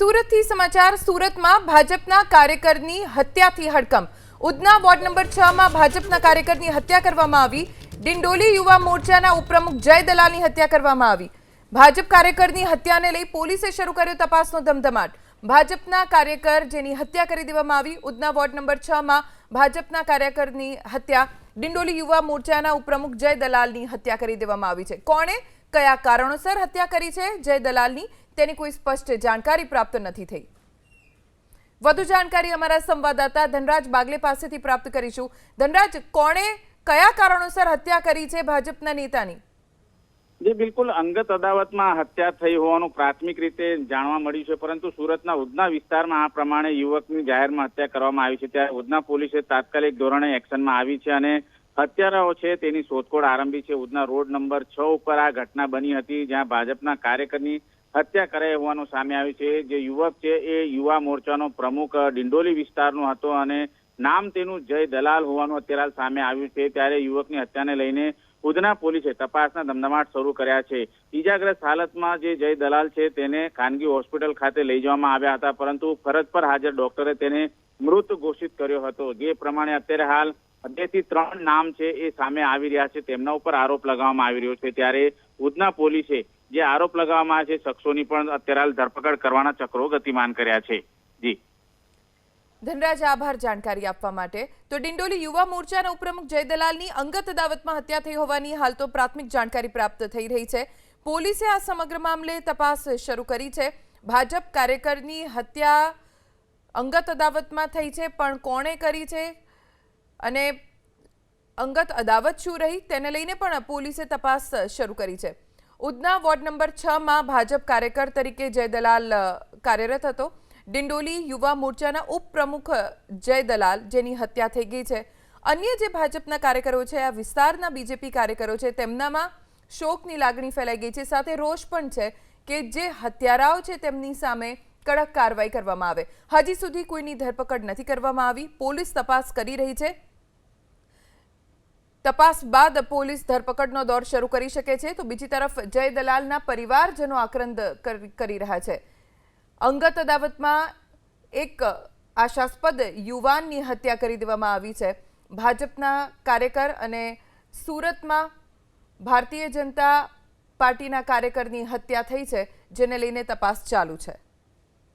સુરતથી સમાચાર સુરતમાં ભાજપના કાર્યકરની હત્યાથી હડકંપ ઉધના વોર્ડ નંબર 6 માં ભાજપના કાર્યકરની હત્યા કરવામાં આવી ડિંડોલી યુવા મોરચાના ઉપપ્રમુખ જય દલાલની હત્યા કરવામાં આવી ભાજપ કાર્યકરની હત્યાને લઈ પોલીસે શરૂ કર્યો તપાસનો ધમધમાટ ભાજપના કાર્યકર જેની હત્યા કરી દેવામાં આવી ઉધના વોર્ડ નંબર 6 માં ભાજપના કાર્યકરની હત્યા ડિંડોલી યુવા મોરચાના ઉપપ્રમુખ જય દલાલની હત્યા કરી દેવામાં આવી છે કોણે કયા કારણોસર હત્યા કરી છે જય દલાલની તેની કોઈ સ્પષ્ટ જાણકારી પ્રાપ્ત નથી થઈ વધુ જાણકારી અમારા સંવાદદાતા ધનરાજ બાગલે પાસેથી પ્રાપ્ત કરીશું ધનરાજ કોણે કયા કારણોસર હત્યા કરી છે ભાજપના નેતાની જી બિલકુલ અંગત અદાવતમાં હત્યા થઈ હોવાનું પ્રાથમિક રીતે જાણવા મળ્યું છે પરંતુ સુરતના ઉધના વિસ્તારમાં આ પ્રમાણે યુવકની જાહેરમાં હત્યા કરવામાં આવી છે ત્યારે ઉધના પોલીસે તાત્કાલિક ધોરણે એક્શનમાં આવી છે અને હત્યારાઓ છે તેની શોધખોળ આરંભી છે ઉધના રોડ નંબર 6 ઉપર આ ઘટના બની હતી જ્યાં ભાજપના કાર્યકરની હત્યા કરાઈ હોવાનું સામે આવ્યું છે જે યુવક છે એ યુવા મોરચાનો પ્રમુખ ડિંડોલી વિસ્તારનો હતો અને નામ તેનું જય દલાલ હોવાનું અત્યારે સામે આવ્યું છે ત્યારે યુવકની હત્યાને લઈને ઉધના પોલીસે તપાસના ધમધમાટ શરૂ કર્યા છે ઈજાગ્રસ્ત હાલતમાં જે જય દલાલ છે તેને ખાનગી હોસ્પિટલ ખાતે લઈ જવામાં આવ્યા હતા પરંતુ ફરજ પર હાજર ડોક્ટરે તેને મૃત ઘોષિત કર્યો હતો જે પ્રમાણે અત્યારે હાલ 2 થી 3 નામ છે એ સામે આવી રહ્યા છે તેમના ઉપર આરોપ લગાવવામાં આવી રહ્યો છે ત્યારે ઉધના પોલીસે જે આરોપ લગાવવામાં આવ્યા છે શખ્સોની પણ અત્યારે હાલ ધરપકડ કરવાના ચક્રો ગતિમાન કર્યા છે જી ધનરાજ આભાર જાણકારી આપવા માટે તો ડિંડોલી યુવા મોરચાના ઉપપ્રમુખ જય દલાલની અંગત અદાવતમાં હત્યા થઈ હોવાની હાલ તો પ્રાથમિક જાણકારી પ્રાપ્ત થઈ રહી છે પોલીસે આ સમગ્ર મામલે તપાસ શરૂ કરી છે ભાજપ કાર્યકરની હત્યા અંગત અદાવતમાં થઈ છે પણ કોણે કરી છે અને અંગત અદાવત શું રહી તેને લઈને પણ પોલીસે તપાસ શરૂ કરી છે ઉધના વોર્ડ નંબર 6 માં ભાજપ કાર્યકર તરીકે જય દલાલ કાર્યરત હતો ડિંડોલી યુવા મોરચાના ઉપપ્રમુખ જય દલાલ જેની હત્યા થઈ ગઈ છે અન્ય જે ભાજપના કાર્યકરો છે આ વિસ્તારના બીજેપી કાર્યકરો છે તેમનામાં શોકની લાગણી ફેલાઈ ગઈ છે સાથે રોષ પણ છે કે જે હત્યારાઓ છે તેમની સામે કડક કાર્યવાહી કરવામાં આવે હજી સુધી કોઈની ધરપકડ નથી કરવામાં આવી પોલીસ તપાસ કરી રહી છે તપાસ બાદ પોલીસ ધરપકડનો દોર શરૂ કરી શકે છે તો બીજી તરફ જય દલાલના પરિવારજનો આક્રંદ કરી રહ્યા છે અંગત અદાવતમાં એક આશાસ્પદ યુવાનની હત્યા કરી દેવામાં આવી છે ભાજપના કાર્યકર અને સુરતમાં ભારતીય જનતા પાર્ટીના કાર્યકરની હત્યા થઈ છે જેને લઈને તપાસ ચાલુ છે